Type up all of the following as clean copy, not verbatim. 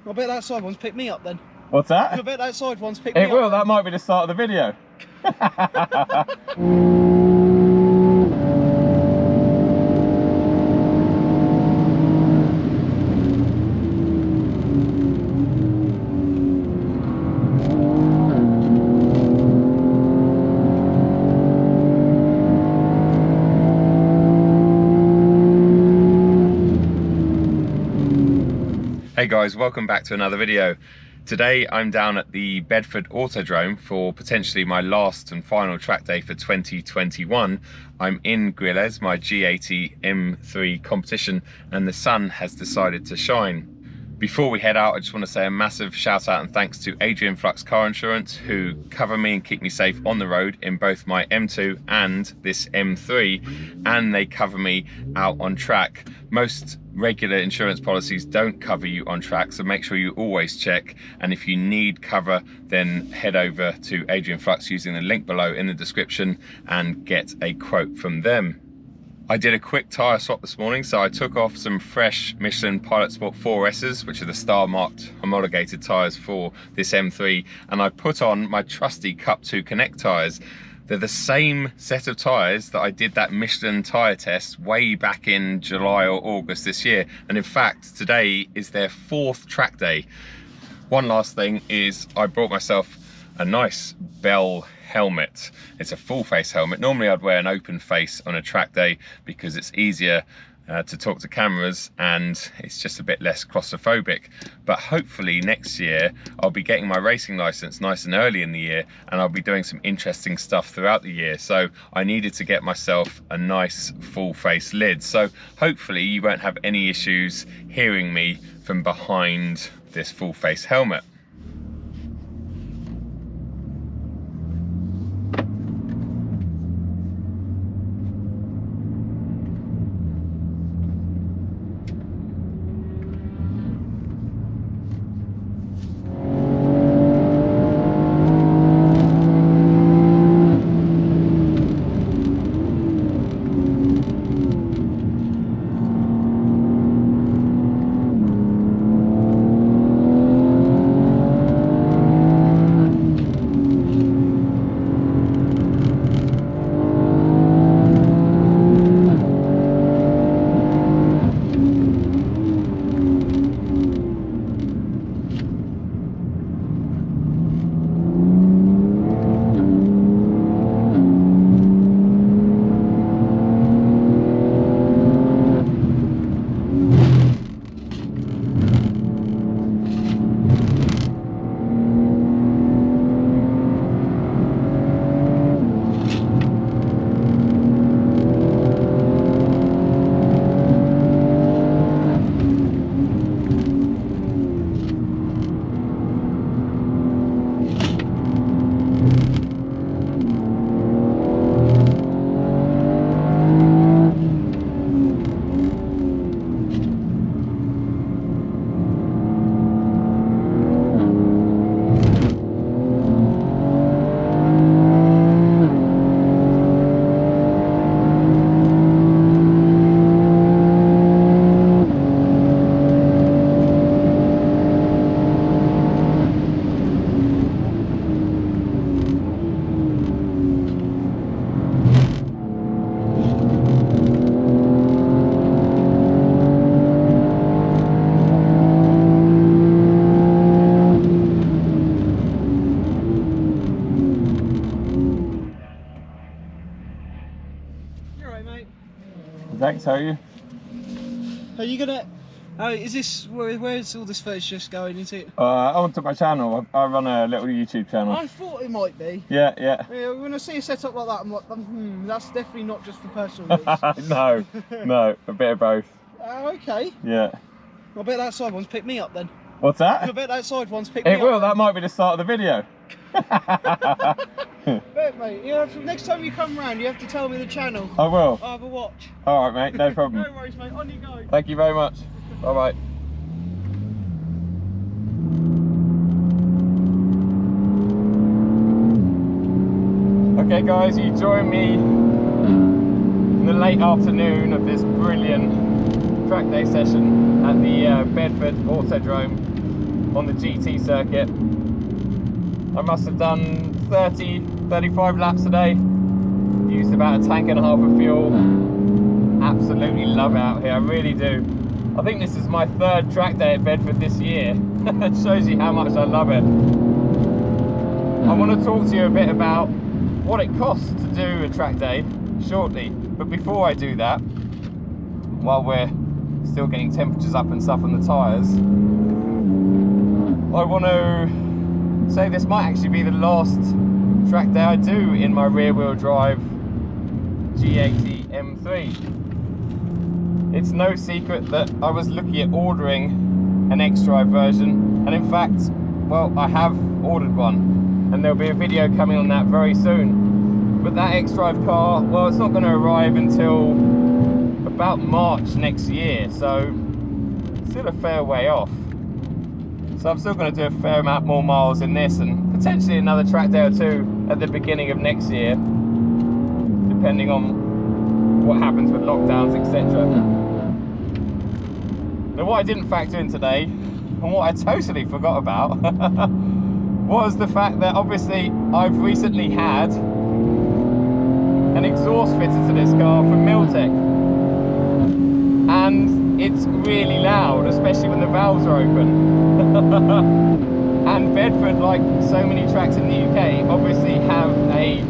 I bet that side one's picked me up then. What's that? I bet that side one's picked me up. It will, then. that might be the start of the video. Hey guys, welcome back to another video. Today I'm down at the Bedford Autodrome for potentially my last and final track day for 2021. I'm in Grilles, my G80 M3 competition, and the sun has decided to shine. Before we head out, I just want to say a massive shout out and thanks to Adrian Flux Car Insurance, who cover me and keep me safe on the road in both my M2 and this M3, and they cover me out on track. Most regular insurance policies don't cover you on track, so make sure you always check, and if you need cover then head over to Adrian Flux using the link below in the description and get a quote from them. I did a quick tyre swap this morning, so I took off some fresh Michelin Pilot Sport 4S's, which are the star marked homologated tyres for this M3, and I put on my trusty Cup 2 Connect tyres. They're the same set of tyres that I did that Michelin tyre test way back in July or August this year, and in fact today is their 4th track day. One last thing is I brought myself a nice Bell helmet. It's a full face helmet. Normally I'd wear an open face on a track day because it's easier to talk to cameras and it's just a bit less claustrophobic, but hopefully next year I'll be getting my racing license nice and early in the year, and I'll be doing some interesting stuff throughout the year, so I needed to get myself a nice full face lid. So hopefully you won't have any issues hearing me from behind this full face helmet. Thanks, how are you? Are you gonna... is this... Where's all this footage just going, is it? Onto my channel. I run a little YouTube channel. I thought it might be. Yeah. When I see a setup like that, I'm like, that's definitely not just for personal use. No, a bit of both. Okay. Yeah. I bet that side one's picked me up then. What's that? I bet that side one's picked me up. It will, then. that might be the start of the video. Bet, mate, you know, next time you come round, you have to tell me the channel. I will. I'll have a watch. Alright, mate, no problem. No worries, mate, on you go. Thank you very much. Bye-bye. Okay guys, you join me in the late afternoon of this brilliant track day session at the Bedford Autodrome. on the GT circuit. I must have done 30-35 laps a day, used about a tank and a half of fuel. Absolutely love it out here, I really do. I think this is my 3rd track day at Bedford this year. It shows you how much I love it. I want to talk to you a bit about what it costs to do a track day shortly, but before I do that, while we're still getting temperatures up and stuff on the tyres, I want to say this might actually be the last track day I do in my rear wheel drive G80 M3. It's no secret that I was looking at ordering an X-Drive version, and in fact, well, I have ordered one, and there'll be a video coming on that very soon. But that X-Drive car, well, it's not going to arrive until about March next year, so still a fair way off. So I'm still going to do a fair amount more miles in this, and potentially another track day or two at the beginning of next year, depending on what happens with lockdowns, etc. Now, what I didn't factor in today, and what I totally forgot about, was the fact that obviously I've recently had an exhaust fitted to this car from Miltech, and it's really loud, especially when the valves are open. And Bedford, like so many tracks in the UK, obviously have a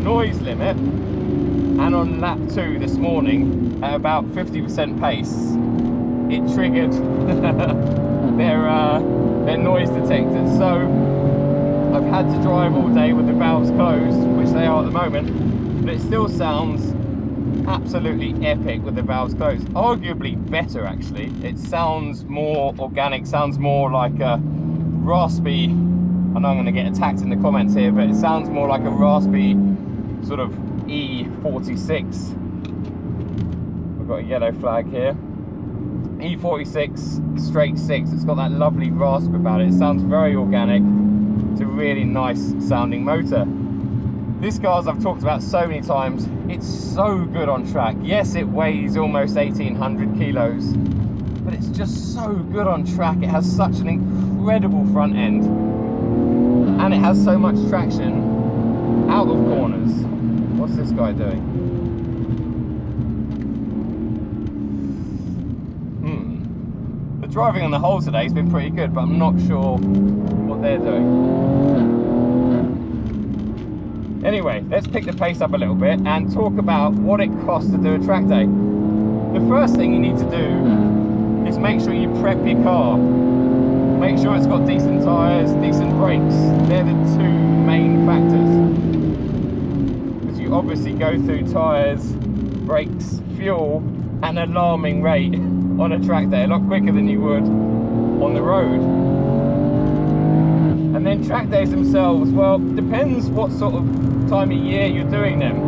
noise limit, and on lap 2 this morning at about 50% pace it triggered their noise detectors. So I've had to drive all day with the valves closed, which they are at the moment, but it still sounds absolutely epic with the valves closed. Arguably better, actually. It sounds more organic, sounds more like a raspy, I know I'm going to get attacked in the comments here, but it sounds more like a raspy sort of E46. We've got a yellow flag here. E46 straight 6. It's got that lovely rasp about it. It sounds very organic. It's a really nice sounding motor. This car, as I've talked about so many times, it's so good on track. Yes, it weighs almost 1,800 kilos, but it's just so good on track. It has such an incredible front end, and it has so much traction out of corners. What's this guy doing? The driving on the whole today has been pretty good, but I'm not sure what they're doing. Anyway, let's pick the pace up a little bit and talk about what it costs to do a track day. The first thing you need to do is make sure you prep your car. Make sure it's got decent tyres, decent brakes. They're the 2 main factors. Because you obviously go through tyres, brakes, fuel at an alarming rate on a track day, a lot quicker than you would on the road. And then track days themselves, well, depends what sort of time of year you're doing them.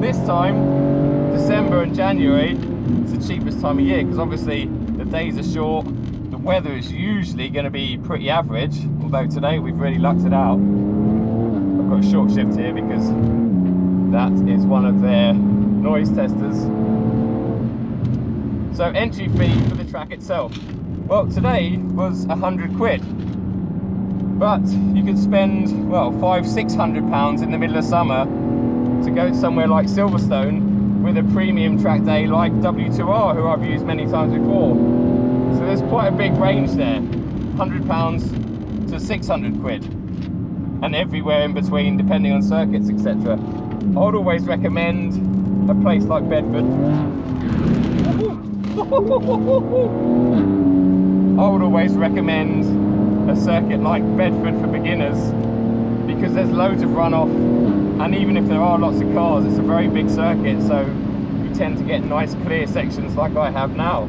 This time, December and January, it's the cheapest time of year, because obviously the days are short, the weather is usually going to be pretty average, although today we've really lucked it out. I've got a short shift here because that is one of their noise testers. So entry fee for the track itself, well, today was 100 quid. But you could spend, well, £500–600 in the middle of summer to go somewhere like Silverstone with a premium track day like W2R, who I've used many times before. So there's quite a big range there, £100 to 600 quid, and everywhere in between depending on circuits, etc. I would always recommend a place like Bedford. I would always recommend a circuit like Bedford for beginners, because there's loads of runoff, and even if there are lots of cars, it's a very big circuit, so you tend to get nice clear sections like I have now.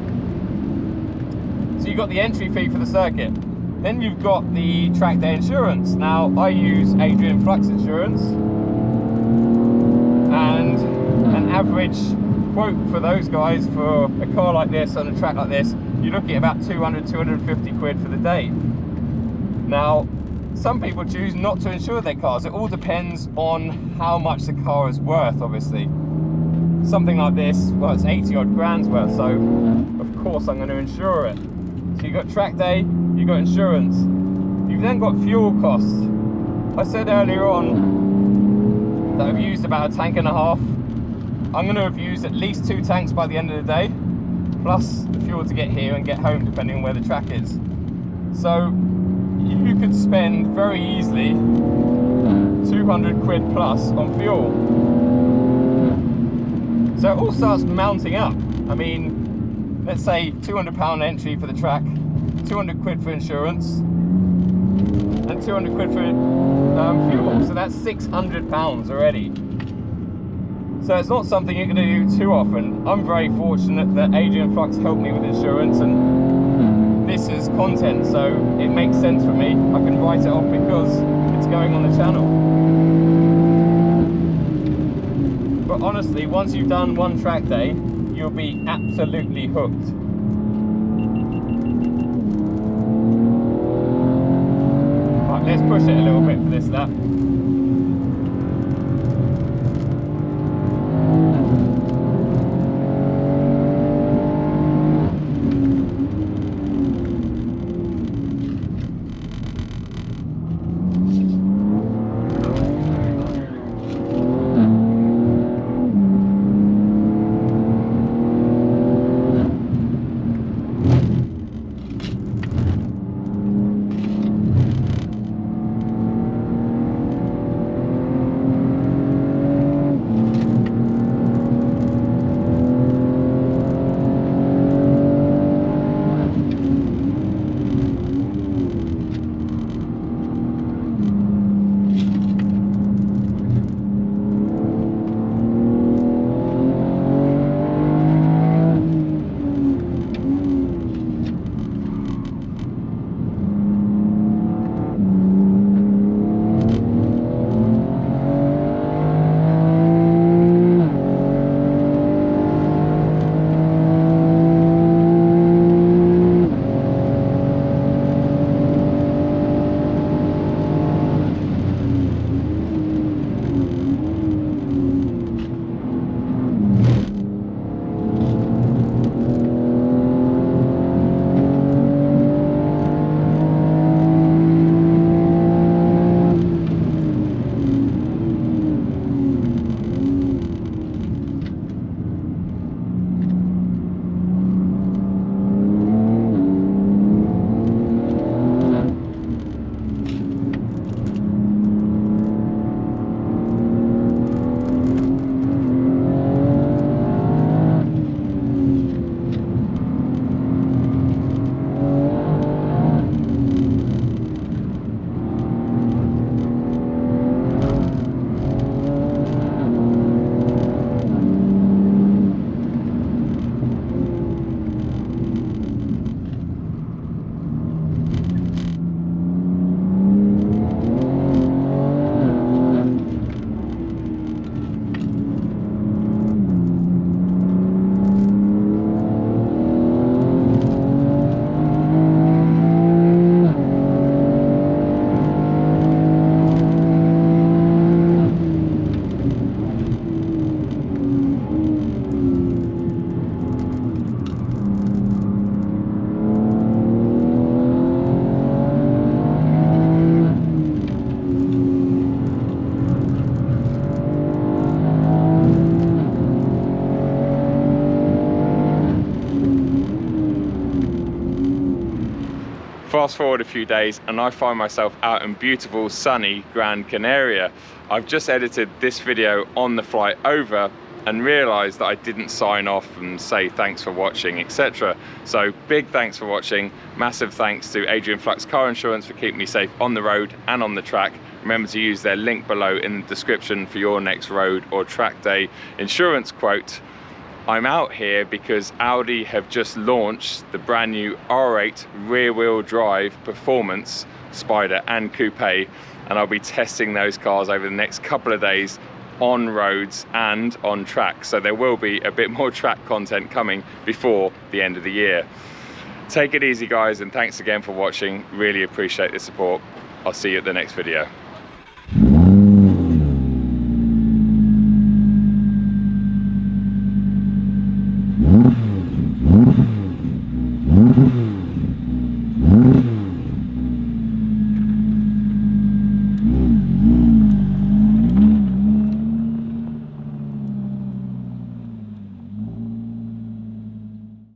So you've got the entry fee for the circuit, then you've got the track day insurance. Now I use Adrian Flux Insurance, and an average quote for those guys for a car like this on a track like this, you're looking at about 200–250 quid for the day. Now, some people choose not to insure their cars. It all depends on how much the car is worth, obviously. Something like this, well, it's 80 odd grand's worth, so of course I'm going to insure it. So you've got track day, you've got insurance, you've then got fuel costs. I said earlier on that I've used about a tank and a half. I'm going to have used at least 2 tanks by the end of the day, plus the fuel to get here and get home depending on where the track is. So you could spend very easily 200 quid plus on fuel. So it all starts mounting up. I mean, let's say £200 entry for the track, 200 quid for insurance, and 200 quid for fuel. So that's £600 already. So it's not something you're going to do too often. I'm very fortunate that Adrian Flux helped me with insurance, and this is content, so it makes sense for me. I can write it off because it's going on the channel. But honestly, once you've done one track day, you'll be absolutely hooked. Right, let's push it a little bit for this lap. Fast forward a few days and I find myself out in beautiful sunny Gran Canaria. I've just edited this video on the flight over and realized that I didn't sign off and say thanks for watching, etc. So big thanks for watching. Massive thanks to Adrian Flux Car Insurance for keeping me safe on the road and on the track. Remember to use their link below in the description for your next road or track day insurance quote. I'm out here because Audi have just launched the brand new R8 rear-wheel drive performance Spider and Coupe, and I'll be testing those cars over the next couple of days on roads and on track. So there will be a bit more track content coming before the end of the year. Take it easy guys, and thanks again for watching. Really appreciate the support. I'll see you at the next video. it.